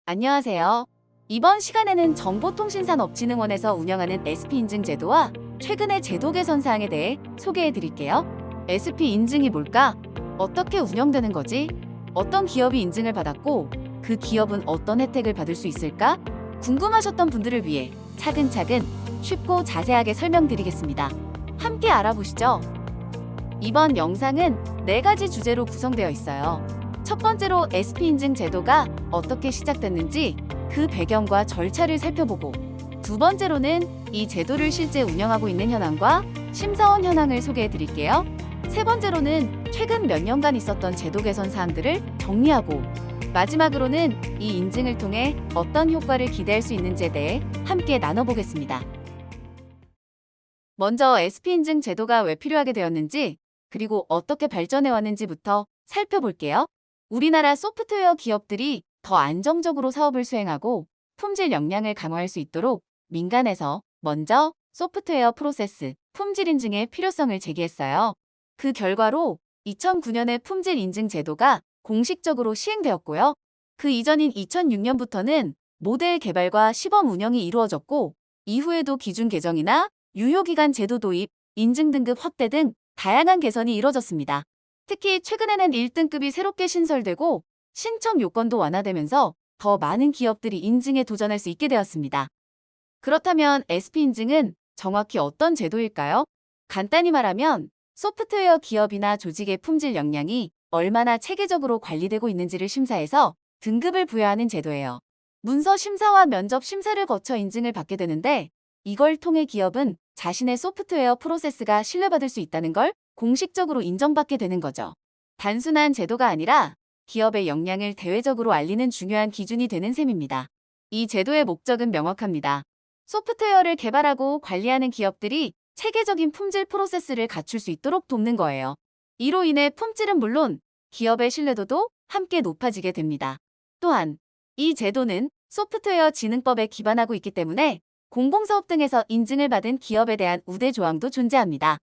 안녕하세요. 이번 시간에는 정보통신산업진흥원에서 운영하는 SP 인증 제도와 최근의 제도 개선 사항에 대해 소개해 드릴게요. SP 인증이 뭘까? 어떻게 운영되는 거지? 어떤 기업이 인증을 받았고 그 기업은 어떤 혜택을 받을 수 있을까? 궁금하셨던 분들을 위해 차근차근 쉽고 자세하게 설명드리겠습니다. 함께 알아보시죠. 이번 영상은 4가지 주제로 구성되어 있어요. 첫 번째로 SP 인증 제도가 어떻게 시작됐는지 그 배경과 절차를 살펴보고, 두 번째로는 이 제도를 실제 운영하고 있는 현황과 심사원 현황을 소개해 드릴게요. 세 번째로는 최근 몇 년간 있었던 제도 개선 사항들을 정리하고, 마지막으로는 이 인증을 통해 어떤 효과를 기대할 수 있는지에 대해 함께 나눠보겠습니다. 먼저 SP 인증 제도가 왜 필요하게 되었는지, 그리고 어떻게 발전해 왔는지부터 살펴볼게요. 우리나라 소프트웨어 기업들이 더 안정적으로 사업을 수행하고 품질 역량을 강화할 수 있도록 민간에서 먼저 소프트웨어 프로세스, 품질 인증의 필요성을 제기했어요. 그 결과로 2009년에 품질 인증 제도가 공식적으로 시행되었고요. 그 이전인 2006년부터는 모델 개발과 시범 운영이 이루어졌고, 이후에도 기준 개정이나 유효기간 제도 도입, 인증 등급 확대 등 다양한 개선이 이뤄졌습니다. 특히 최근에는 1등급이 새롭게 신설되고 신청 요건도 완화되면서 더 많은 기업들이 인증에 도전할 수 있게 되었습니다. 그렇다면 SP 인증은 정확히 어떤 제도일까요? 간단히 말하면 소프트웨어 기업이나 조직의 품질 역량이 얼마나 체계적으로 관리되고 있는지를 심사해서 등급을 부여하는 제도예요. 문서 심사와 면접 심사를 거쳐 인증을 받게 되는데, 이걸 통해 기업은 자신의 소프트웨어 프로세스가 신뢰받을 수 있다는 걸 공식적으로 인정받게 되는 거죠. 단순한 제도가 아니라 기업의 역량을 대외적으로 알리는 중요한 기준이 되는 셈입니다. 이 제도의 목적은 명확합니다. 소프트웨어를 개발하고 관리하는 기업들이 체계적인 품질 프로세스를 갖출 수 있도록 돕는 거예요. 이로 인해 품질은 물론 기업의 신뢰도도 함께 높아지게 됩니다. 또한 이 제도는 소프트웨어 진흥법에 기반하고 있기 때문에 공공사업 등에서 인증을 받은 기업에 대한 우대 조항도 존재합니다.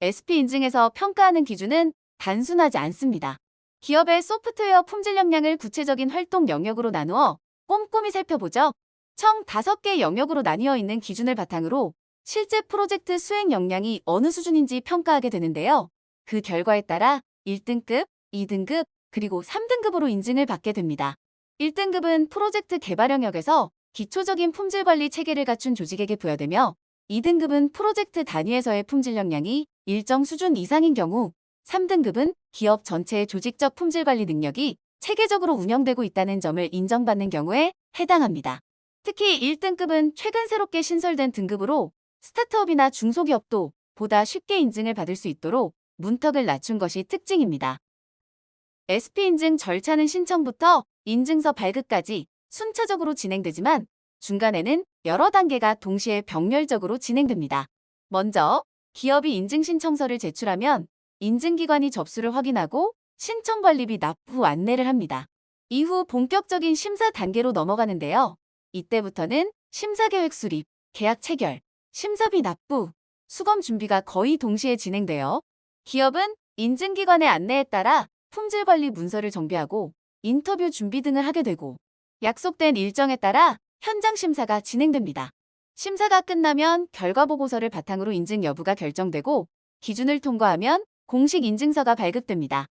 SP 인증에서 평가하는 기준은 단순하지 않습니다. 기업의 소프트웨어 품질 역량을 구체적인 활동 영역으로 나누어 꼼꼼히 살펴보죠. 총 5개 영역으로 나뉘어 있는 기준을 바탕으로 실제 프로젝트 수행 역량이 어느 수준인지 평가하게 되는데요. 그 결과에 따라 1등급, 2등급, 그리고 3등급으로 인증을 받게 됩니다. 1등급은 프로젝트 개발 영역에서 기초적인 품질 관리 체계를 갖춘 조직에게 부여되며, 2등급은 프로젝트 단위에서의 품질 역량이 일정 수준 이상인 경우, 3등급은 기업 전체의 조직적 품질 관리 능력이 체계적으로 운영되고 있다는 점을 인정받는 경우에 해당합니다. 특히 1등급은 최근 새롭게 신설된 등급으로 스타트업이나 중소기업도 보다 쉽게 인증을 받을 수 있도록 문턱을 낮춘 것이 특징입니다. SP 인증 절차는 신청부터 인증서 발급까지 순차적으로 진행되지만, 중간에는 여러 단계가 동시에 병렬적으로 진행됩니다. 먼저 기업이 인증 신청서를 제출하면 인증기관이 접수를 확인하고 신청관리비 납부 안내를 합니다. 이후 본격적인 심사 단계로 넘어가는데요. 이때부터는 심사계획 수립, 계약 체결, 심사비 납부, 수검 준비가 거의 동시에 진행되어, 기업은 인증기관의 안내에 따라 품질관리 문서를 정비하고 인터뷰 준비 등을 하게 되고, 약속된 일정에 따라 현장 심사가 진행됩니다. 심사가 끝나면 결과보고서를 바탕으로 인증 여부가 결정되고, 기준을 통과하면 공식 인증서가 발급됩니다.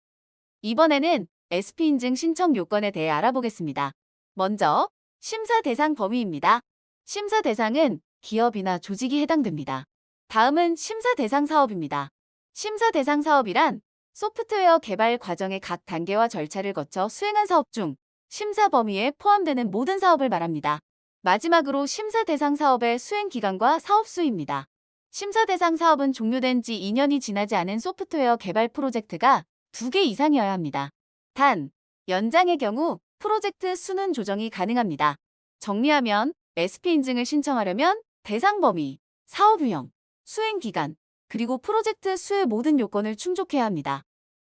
이번에는 SP 인증 신청 요건에 대해 알아보겠습니다. 먼저 심사 대상 범위입니다. 심사 대상은 기업이나 조직이 해당됩니다. 다음은 심사 대상 사업입니다. 심사 대상 사업이란 소프트웨어 개발 과정의 각 단계와 절차를 거쳐 수행한 사업 중 심사 범위에 포함되는 모든 사업을 말합니다. 마지막으로 심사 대상 사업의 수행 기간과 사업 수입니다. 심사 대상 사업은 종료된 지 2년이 지나지 않은 소프트웨어 개발 프로젝트가 2개 이상이어야 합니다. 단, 연장의 경우 프로젝트 수는 조정이 가능합니다. 정리하면 SP 인증을 신청하려면 대상 범위, 사업 유형, 수행 기간, 그리고 프로젝트 수의 모든 요건을 충족해야 합니다.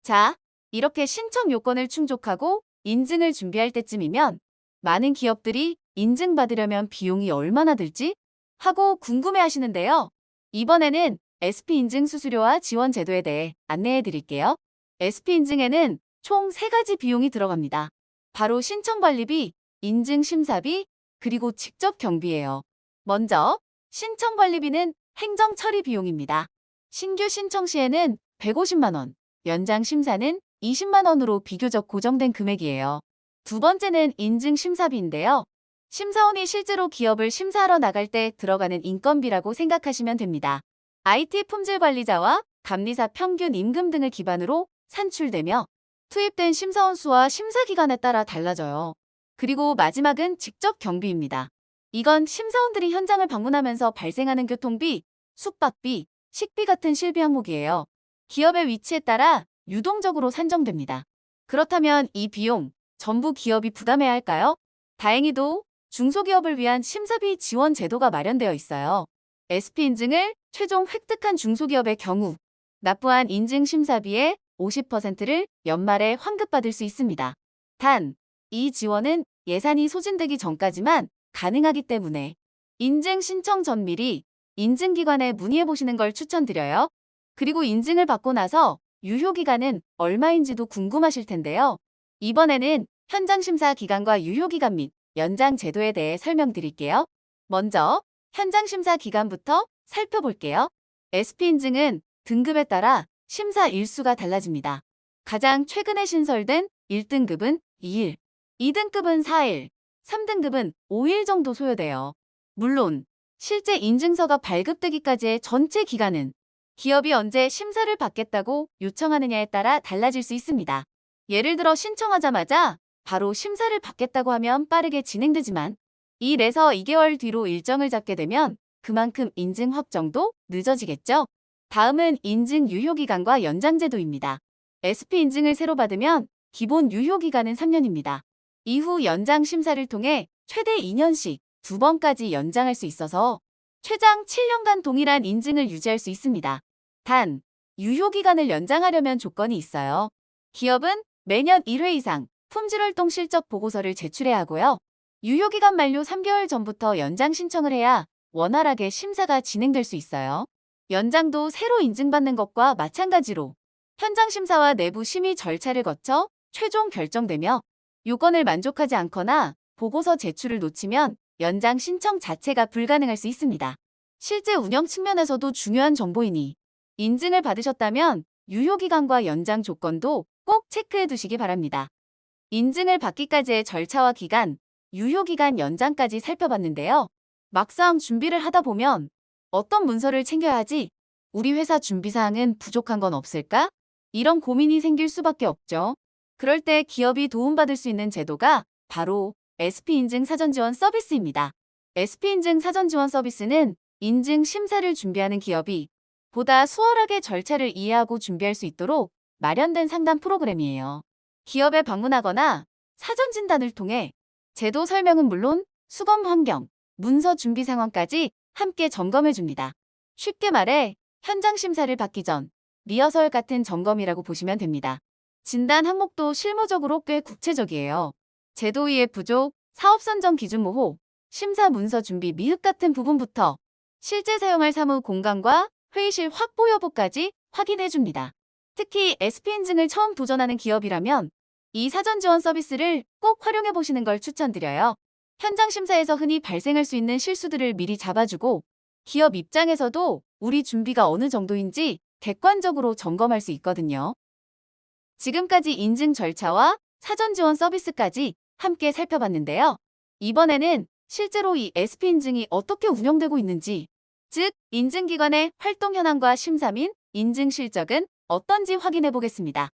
자, 이렇게 신청 요건을 충족하고 인증을 준비할 때쯤이면 많은 기업들이 인증받으려면 비용이 얼마나 들지? 하고 궁금해 하시는데요. 이번에는 SP 인증 수수료와 지원 제도에 대해 안내해 드릴게요. SP 인증에는 총 3가지 비용이 들어갑니다. 바로 신청 관리비, 인증 심사비, 그리고 직접 경비예요. 먼저 신청 관리비는 행정 처리 비용입니다. 신규 신청 시에는 150만 원, 연장 심사는 20만 원으로 비교적 고정된 금액이에요. 두 번째는 인증 심사비인데요. 심사원이 실제로 기업을 심사하러 나갈 때 들어가는 인건비라고 생각하시면 됩니다. IT 품질 관리자와 감리사 평균 임금 등을 기반으로 산출되며 투입된 심사원 수와 심사 기간에 따라 달라져요. 그리고 마지막은 직접 경비입니다. 이건 심사원들이 현장을 방문하면서 발생하는 교통비, 숙박비, 식비 같은 실비 항목이에요. 기업의 위치에 따라 유동적으로 산정됩니다. 그렇다면 이 비용 전부 기업이 부담해야 할까요? 다행히도 중소기업을 위한 심사비 지원 제도가 마련되어 있어요. SP 인증을 최종 획득한 중소기업의 경우 납부한 인증 심사비의 50%를 연말에 환급받을 수 있습니다. 단, 이 지원은 예산이 소진되기 전까지만 가능하기 때문에 인증 신청 전 미리 인증기관에 문의해 보시는 걸 추천드려요. 그리고 인증을 받고 나서 유효기간은 얼마인지도 궁금하실 텐데요. 이번에는 현장 심사 기간과 유효기간 및 연장 제도에 대해 설명드릴게요. 먼저 현장 심사 기간부터 살펴볼게요. SP 인증은 등급에 따라 심사 일수가 달라집니다. 가장 최근에 신설된 1등급은 2일, 2등급은 4일, 3등급은 5일 정도 소요돼요. 물론 실제 인증서가 발급되기까지의 전체 기간은 기업이 언제 심사를 받겠다고 요청하느냐에 따라 달라질 수 있습니다. 예를 들어 신청하자마자 바로 심사를 받겠다고 하면 빠르게 진행되지만 1에서 2개월 뒤로 일정을 잡게 되면 그만큼 인증 확정도 늦어지겠죠. 다음은 인증 유효기간과 연장제도입니다. SP 인증을 새로 받으면 기본 유효기간은 3년입니다. 이후 연장 심사를 통해 최대 2년씩 2번까지 연장할 수 있어서 최장 7년간 동일한 인증을 유지할 수 있습니다. 단, 유효기간을 연장하려면 조건이 있어요. 기업은 매년 1회 이상 품질활동 실적 보고서를 제출해야 하고요. 유효기간 만료 3개월 전부터 연장 신청을 해야 원활하게 심사가 진행될 수 있어요. 연장도 새로 인증받는 것과 마찬가지로 현장 심사와 내부 심의 절차를 거쳐 최종 결정되며 요건을 만족하지 않거나 보고서 제출을 놓치면 연장 신청 자체가 불가능할 수 있습니다. 실제 운영 측면에서도 중요한 정보이니 인증을 받으셨다면 유효기간과 연장 조건도 꼭 체크해 두시기 바랍니다. 인증을 받기까지의 절차와 기간, 유효기간 연장까지 살펴봤는데요. 막상 준비를 하다 보면 어떤 문서를 챙겨야 하지? 우리 회사 준비사항은 부족한 건 없을까? 이런 고민이 생길 수밖에 없죠. 그럴 때 기업이 도움받을 수 있는 제도가 바로 SP인증 사전지원 서비스입니다. SP인증 사전지원 서비스는 인증 심사를 준비하는 기업이 보다 수월하게 절차를 이해하고 준비할 수 있도록 마련된 상담 프로그램이에요. 기업에 방문하거나 사전 진단을 통해 제도 설명은 물론 수검 환경, 문서 준비 상황까지 함께 점검해 줍니다. 쉽게 말해 현장 심사를 받기 전 리허설 같은 점검이라고 보시면 됩니다. 진단 항목도 실무적으로 꽤 구체적이에요. 제도 이해 부족, 사업 선정 기준 모호, 심사 문서 준비 미흡 같은 부분부터 실제 사용할 사무 공간과 회의실 확보 여부까지 확인해 줍니다. 특히 SP 인증을 처음 도전하는 기업이라면 이 사전 지원 서비스를 꼭 활용해 보시는 걸 추천드려요. 현장 심사에서 흔히 발생할 수 있는 실수들을 미리 잡아주고 기업 입장에서도 우리 준비가 어느 정도인지 객관적으로 점검할 수 있거든요. 지금까지 인증 절차와 사전 지원 서비스까지 함께 살펴봤는데요. 이번에는 실제로 이 SP 인증이 어떻게 운영되고 있는지, 즉 인증기관의 활동 현황과 심사 및 인증 실적은 어떤지 확인해 보겠습니다.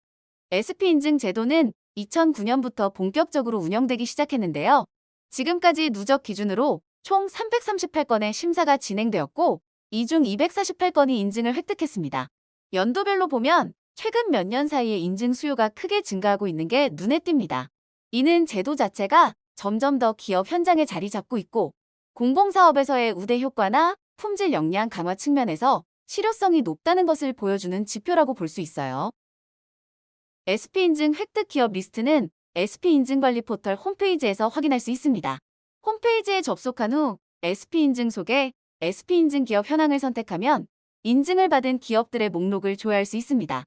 SP 인증 제도는 2009년부터 본격적으로 운영되기 시작했는데요. 지금까지 누적 기준으로 총 338건의 심사가 진행되었고 이 중 248건이 인증을 획득했습니다. 연도별로 보면 최근 몇 년 사이에 인증 수요가 크게 증가하고 있는 게 눈에 띕니다. 이는 제도 자체가 점점 더 기업 현장에 자리 잡고 있고 공공사업에서의 우대 효과나 품질 역량 강화 측면에서 실효성이 높다는 것을 보여주는 지표라고 볼 수 있어요. SP 인증 획득 기업 리스트는 SP 인증 관리 포털 홈페이지에서 확인할 수 있습니다. 홈페이지에 접속한 후 SP 인증 속에 SP 인증 기업 현황을 선택하면 인증을 받은 기업들의 목록을 조회할 수 있습니다.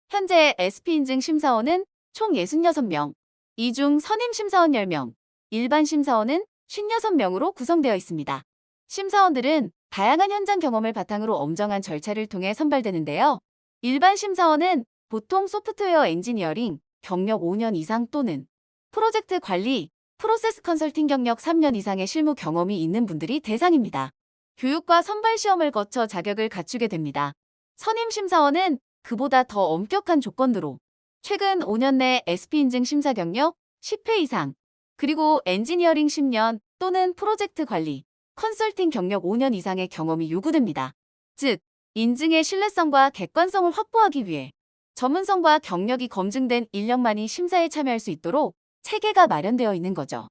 현재 SP 인증 심사원은 총 66명, 이 중 선임 심사원 10명, 일반 심사원은 56명으로 구성되어 있습니다. 심사원들은 다양한 현장 경험을 바탕으로 엄정한 절차를 통해 선발되는데요. 일반 심사원은 보통 소프트웨어 엔지니어링 경력 5년 이상 또는 프로젝트 관리, 프로세스 컨설팅 경력 3년 이상의 실무 경험이 있는 분들이 대상입니다. 교육과 선발 시험을 거쳐 자격을 갖추게 됩니다. 선임 심사원은 그보다 더 엄격한 조건으로 최근 5년 내 SP 인증 심사 경력 10회 이상, 그리고 엔지니어링 10년 또는 프로젝트 관리, 컨설팅 경력 5년 이상의 경험이 요구됩니다. 즉, 인증의 신뢰성과 객관성을 확보하기 위해 전문성과 경력이 검증된 인력만이 심사에 참여할 수 있도록 체계가 마련되어 있는 거죠.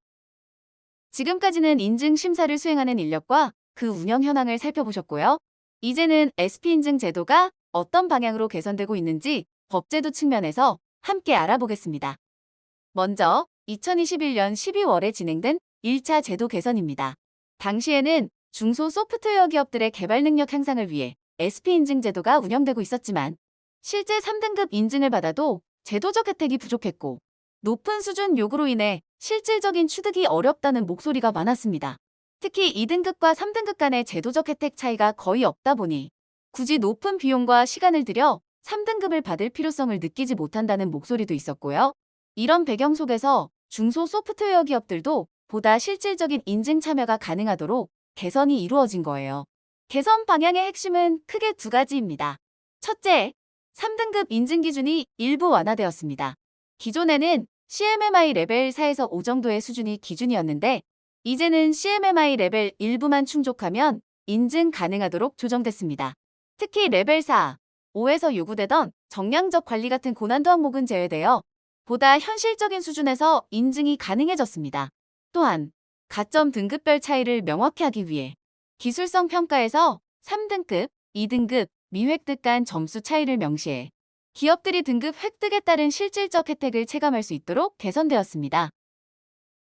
지금까지는 인증 심사를 수행하는 인력과 그 운영 현황을 살펴보셨고요. 이제는 SP 인증 제도가 어떤 방향으로 개선되고 있는지 법제도 측면에서 함께 알아보겠습니다. 먼저 2021년 12월에 진행된 1차 제도 개선입니다. 당시에는 중소 소프트웨어 기업들의 개발 능력 향상을 위해 SP 인증 제도가 운영되고 있었지만 실제 3등급 인증을 받아도 제도적 혜택이 부족했고 높은 수준 요구로 인해 실질적인 취득이 어렵다는 목소리가 많았습니다. 특히 2등급과 3등급 간의 제도적 혜택 차이가 거의 없다 보니 굳이 높은 비용과 시간을 들여 3등급을 받을 필요성을 느끼지 못한다는 목소리도 있었고요. 이런 배경 속에서 중소 소프트웨어 기업들도 보다 실질적인 인증 참여가 가능하도록 개선이 이루어진 거예요. 개선 방향의 핵심은 크게 두 가지입니다. 첫째, 3등급 인증 기준이 일부 완화되었습니다. 기존에는 CMMI 레벨 4에서 5 정도의 수준이 기준이었는데 이제는 CMMI 레벨 1부만 충족하면 인증 가능하도록 조정됐습니다. 특히 레벨 4, 5에서 요구되던 정량적 관리 같은 고난도 항목은 제외되어 보다 현실적인 수준에서 인증이 가능해졌습니다. 또한 가점 등급별 차이를 명확히 하기 위해 기술성 평가에서 3등급, 2등급, 미획득 간 점수 차이를 명시해 기업들이 등급 획득에 따른 실질적 혜택을 체감할 수 있도록 개선되었습니다.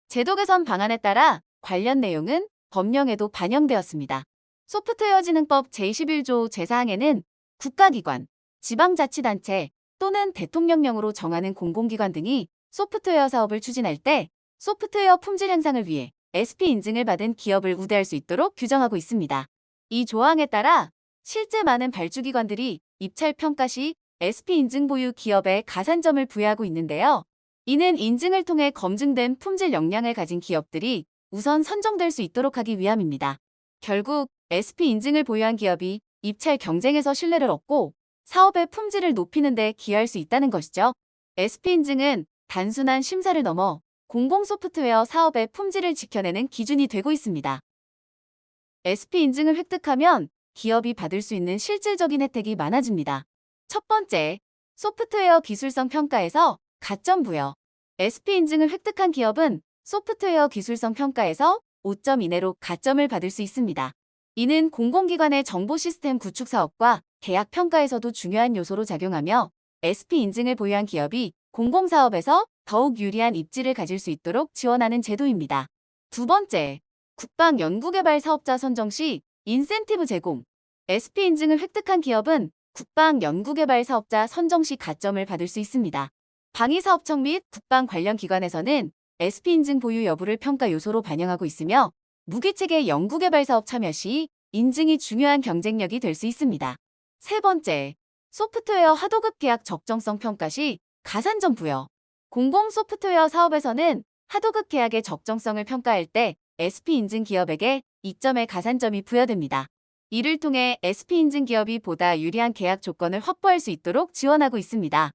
제도 개선 방안에 따라 관련 내용은 법령에도 반영되었습니다. 소프트웨어진흥법 제21조 제4항에는 국가기관, 지방자치단체 또는 대통령령으로 정하는 공공기관 등이 소프트웨어 사업을 추진할 때 소프트웨어 품질 향상을 위해 SP 인증을 받은 기업을 우대할 수 있도록 규정하고 있습니다. 이 조항에 따라 실제 많은 발주기관들이 입찰 평가 시 SP 인증 보유 기업에 가산점을 부여하고 있는데요. 이는 인증을 통해 검증된 품질 역량을 가진 기업들이 우선 선정될 수 있도록 하기 위함입니다. 결국 SP 인증을 보유한 기업이 입찰 경쟁에서 신뢰를 얻고 사업의 품질을 높이는 데 기여할 수 있다는 것이죠. SP 인증은 단순한 심사를 넘어 공공 소프트웨어 사업의 품질을 지켜내는 기준이 되고 있습니다. SP 인증을 획득하면 기업이 받을 수 있는 실질적인 혜택이 많아집니다. 첫 번째, 소프트웨어 기술성 평가에서 가점 부여. SP 인증을 획득한 기업은 소프트웨어 기술성 평가에서 5점 이내로 가점을 받을 수 있습니다. 이는 공공기관의 정보 시스템 구축 사업과 계약 평가에서도 중요한 요소로 작용하며 SP 인증을 보유한 기업이 공공사업에서 더욱 유리한 입지를 가질 수 있도록 지원하는 제도입니다. 두 번째, 국방연구개발 사업자 선정 시 인센티브 제공. SP 인증을 획득한 기업은 국방연구개발 사업자 선정 시 가점을 받을 수 있습니다. 방위사업청 및 국방 관련 기관에서는 SP 인증 보유 여부를 평가 요소로 반영하고 있으며 무기체계 연구개발 사업 참여 시 인증이 중요한 경쟁력이 될 수 있습니다. 세 번째, 소프트웨어 하도급 계약 적정성 평가 시 가산점 부여. 공공 소프트웨어 사업에서는 하도급 계약의 적정성을 평가할 때 SP 인증 기업에게 2점의 가산점이 부여됩니다. 이를 통해 SP 인증 기업이 보다 유리한 계약 조건을 확보할 수 있도록 지원하고 있습니다.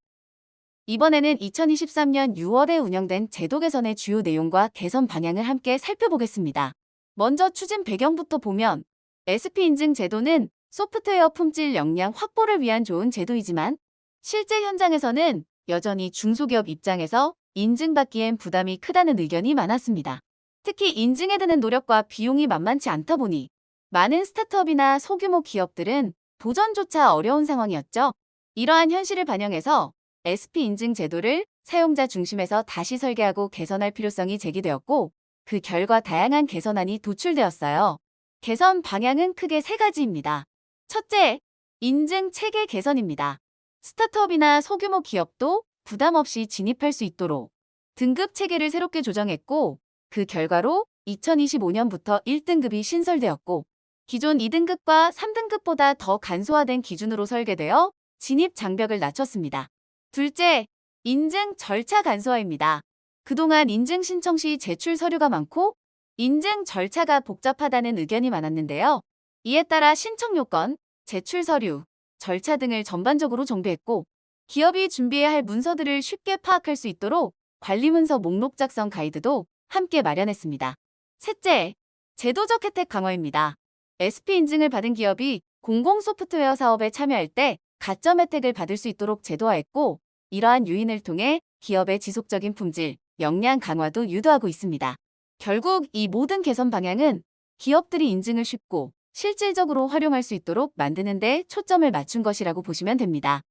이번에는 2023년 6월에 운영된 제도 개선의 주요 내용과 개선 방향을 함께 살펴보겠습니다. 먼저 추진 배경부터 보면 SP 인증 제도는 소프트웨어 품질 역량 확보를 위한 좋은 제도이지만 실제 현장에서는 여전히 중소기업 입장에서 인증받기엔 부담이 크다는 의견이 많았습니다. 특히 인증에 드는 노력과 비용이 만만치 않다 보니 많은 스타트업이나 소규모 기업들은 도전조차 어려운 상황이었죠. 이러한 현실을 반영해서 SP 인증 제도를 사용자 중심에서 다시 설계하고 개선할 필요성이 제기되었고 그 결과 다양한 개선안이 도출되었어요. 개선 방향은 크게 세 가지입니다. 첫째, 인증 체계 개선입니다. 스타트업이나 소규모 기업도 부담 없이 진입할 수 있도록 등급 체계를 새롭게 조정했고 그 결과로 2025년부터 1등급이 신설되었고 기존 2등급과 3등급보다 더 간소화된 기준으로 설계되어 진입 장벽을 낮췄습니다. 둘째, 인증 절차 간소화입니다. 그동안 인증 신청 시 제출 서류가 많고 인증 절차가 복잡하다는 의견이 많았는데요. 이에 따라 신청 요건, 제출 서류, 절차 등을 전반적으로 정비했고 기업이 준비해야 할 문서들을 쉽게 파악할 수 있도록 관리문서 목록 작성 가이드도 함께 마련했습니다. 셋째, 제도적 혜택 강화입니다. SP 인증을 받은 기업이 공공 소프트웨어 사업에 참여할 때 가점 혜택을 받을 수 있도록 제도화했고 이러한 유인을 통해 기업의 지속적인 품질, 역량 강화도 유도하고 있습니다. 결국 이 모든 개선 방향은 기업들이 인증을 쉽고 실질적으로 활용할 수 있도록 만드는 데 초점을 맞춘 것이라고 보시면 됩니다.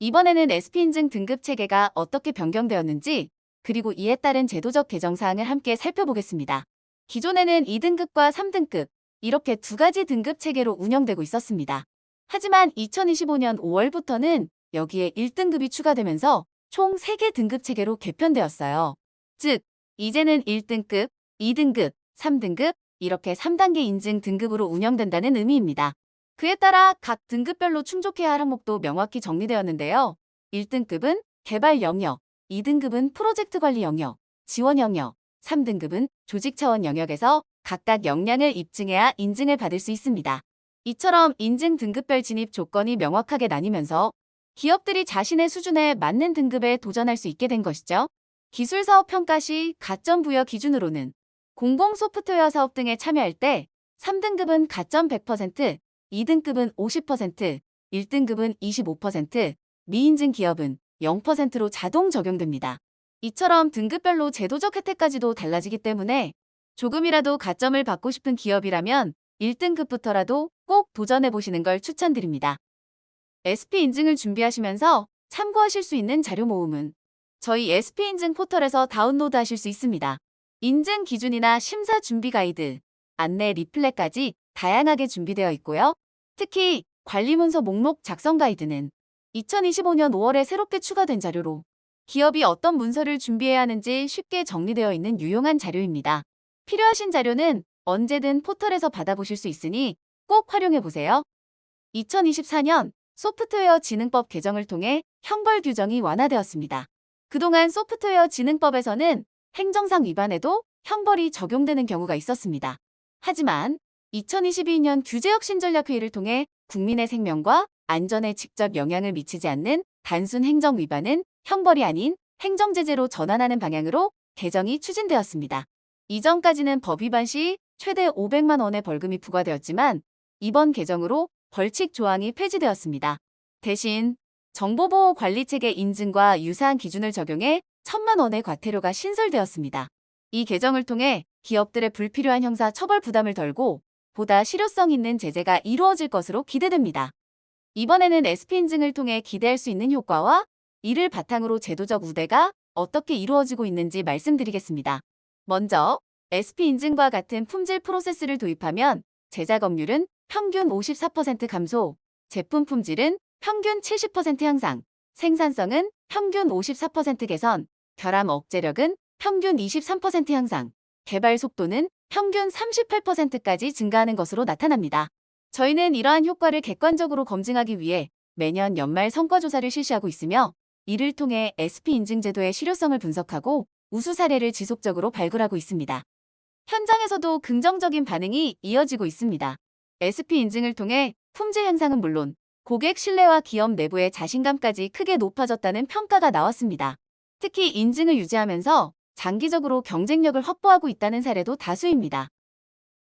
이번에는 SP인증 등급 체계가 어떻게 변경되었는지 그리고 이에 따른 제도적 개정 사항을 함께 살펴보겠습니다. 기존에는 2등급과 3등급 이렇게 두 가지 등급 체계로 운영되고 있었습니다. 하지만 2025년 5월부터는 여기에 1등급이 추가되면서 총 3개 등급 체계로 개편되었어요. 즉, 이제는 1등급, 2등급, 3등급 이렇게 3단계 인증 등급으로 운영된다는 의미입니다. 그에 따라 각 등급별로 충족해야 할 항목도 명확히 정리되었는데요. 1등급은 개발 영역, 2등급은 프로젝트 관리 영역, 지원 영역, 3등급은 조직 차원 영역에서 각각 역량을 입증해야 인증을 받을 수 있습니다. 이처럼 인증 등급별 진입 조건이 명확하게 나뉘면서 기업들이 자신의 수준에 맞는 등급에 도전할 수 있게 된 것이죠. 기술사업 평가 시 가점 부여 기준으로는 공공 소프트웨어 사업 등에 참여할 때 3등급은 가점 100%, 2등급은 50%, 1등급은 25%, 미인증 기업은 0%로 자동 적용됩니다. 이처럼 등급별로 제도적 혜택까지도 달라지기 때문에 조금이라도 가점을 받고 싶은 기업이라면 1등급부터라도 꼭 도전해보시는 걸 추천드립니다. SP 인증을 준비하시면서 참고하실 수 있는 자료 모음은 저희 SP 인증 포털에서 다운로드 하실 수 있습니다. 인증 기준이나 심사 준비 가이드, 안내 리플렛까지 다양하게 준비되어 있고요. 특히 관리문서 목록 작성 가이드는 2025년 5월에 새롭게 추가된 자료로 기업이 어떤 문서를 준비해야 하는지 쉽게 정리되어 있는 유용한 자료입니다. 필요하신 자료는 언제든 포털에서 받아보실 수 있으니 꼭 활용해보세요. 2024년 소프트웨어 진흥법 개정을 통해 형벌 규정이 완화되었습니다. 그동안 소프트웨어 진흥법에서는 행정상 위반에도 형벌이 적용되는 경우가 있었습니다. 하지만 2022년 규제혁신전략회의를 통해 국민의 생명과 안전에 직접 영향을 미치지 않는 단순 행정 위반은 형벌이 아닌 행정제재로 전환하는 방향으로 개정이 추진되었습니다. 이전까지는 법 위반 시 최대 500만 원의 벌금이 부과되었지만 이번 개정으로 벌칙 조항이 폐지되었습니다. 대신 정보보호관리체계 인증과 유사한 기준을 적용해 1,000만 원의 과태료가 신설되었습니다. 이 개정을 통해 기업들의 불필요한 형사 처벌 부담을 덜고 보다 실효성 있는 제재가 이루어질 것으로 기대됩니다. 이번에는 SP 인증을 통해 기대할 수 있는 효과와 이를 바탕으로 제도적 우대가 어떻게 이루어지고 있는지 말씀드리겠습니다. 먼저 SP 인증과 같은 품질 프로세스를 도입하면 제작업률은 평균 54% 감소, 제품 품질은 평균 70% 향상, 생산성은 평균 54% 개선, 결함 억제력은 평균 23% 향상, 개발 속도는 평균 38%까지 증가하는 것으로 나타납니다. 저희는 이러한 효과를 객관적으로 검증하기 위해 매년 연말 성과조사를 실시하고 있으며 이를 통해 SP 인증 제도의 실효성을 분석하고 우수 사례를 지속적으로 발굴하고 있습니다. 현장에서도 긍정적인 반응이 이어지고 있습니다. SP 인증을 통해 품질 향상은 물론 고객 신뢰와 기업 내부의 자신감까지 크게 높아졌다는 평가가 나왔습니다. 특히 인증을 유지하면서 장기적으로 경쟁력을 확보하고 있다는 사례도 다수입니다.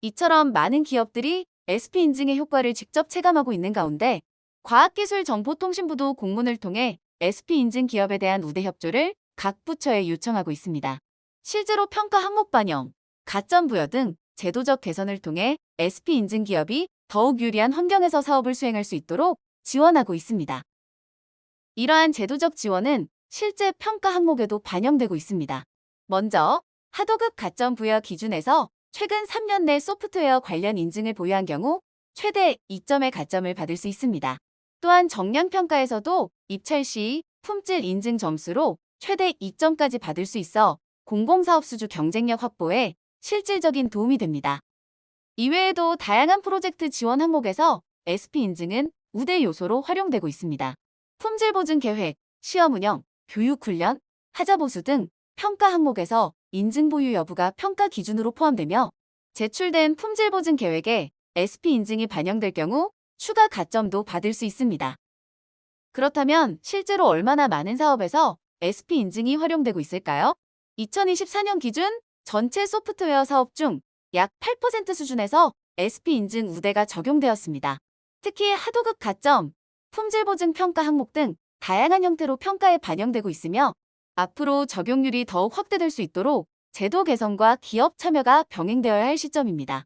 이처럼 많은 기업들이 SP 인증의 효과를 직접 체감하고 있는 가운데 과학기술정보통신부도 공문을 통해 SP 인증 기업에 대한 우대 협조를 각 부처에 요청하고 있습니다. 실제로 평가 항목 반영, 가점 부여 등 제도적 개선을 통해 SP 인증 기업이 더욱 유리한 환경에서 사업을 수행할 수 있도록 지원하고 있습니다. 이러한 제도적 지원은 실제 평가 항목에도 반영되고 있습니다. 먼저 하도급 가점 부여 기준에서 최근 3년 내 소프트웨어 관련 인증을 보유한 경우 최대 2점의 가점을 받을 수 있습니다. 또한 정량평가에서도 입찰 시 품질 인증 점수로 최대 2점까지 받을 수 있어 공공사업 수주 경쟁력 확보에 실질적인 도움이 됩니다. 이외에도 다양한 프로젝트 지원 항목에서 SP 인증은 우대 요소로 활용되고 있습니다. 품질 보증 계획, 시험 운영, 교육 훈련, 하자 보수 등 평가 항목에서 인증 보유 여부가 평가 기준으로 포함되며 제출된 품질 보증 계획에 SP 인증이 반영될 경우 추가 가점도 받을 수 있습니다. 그렇다면 실제로 얼마나 많은 사업에서 SP 인증이 활용되고 있을까요? 2024년 기준 전체 소프트웨어 사업 중 약 8% 수준에서 SP 인증 우대가 적용되었습니다. 특히 하도급 가점, 품질 보증 평가 항목 등 다양한 형태로 평가에 반영되고 있으며 앞으로 적용률이 더욱 확대될 수 있도록 제도 개선과 기업 참여가 병행되어야 할 시점입니다.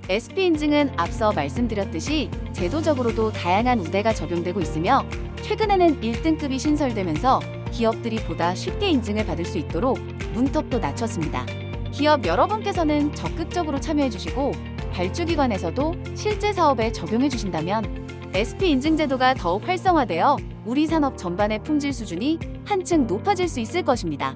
SP 인증은 앞서 말씀드렸듯이 제도적으로도 다양한 우대가 적용되고 있으며 최근에는 1등급이 신설되면서 기업들이 보다 쉽게 인증을 받을 수 있도록 문턱도 낮췄습니다. 기업 여러분께서는 적극적으로 참여해 주시고 발주기관에서도 실제 사업에 적용해 주신다면 SP 인증 제도가 더욱 활성화되어 우리 산업 전반의 품질 수준이 한층 높아질 수 있을 것입니다.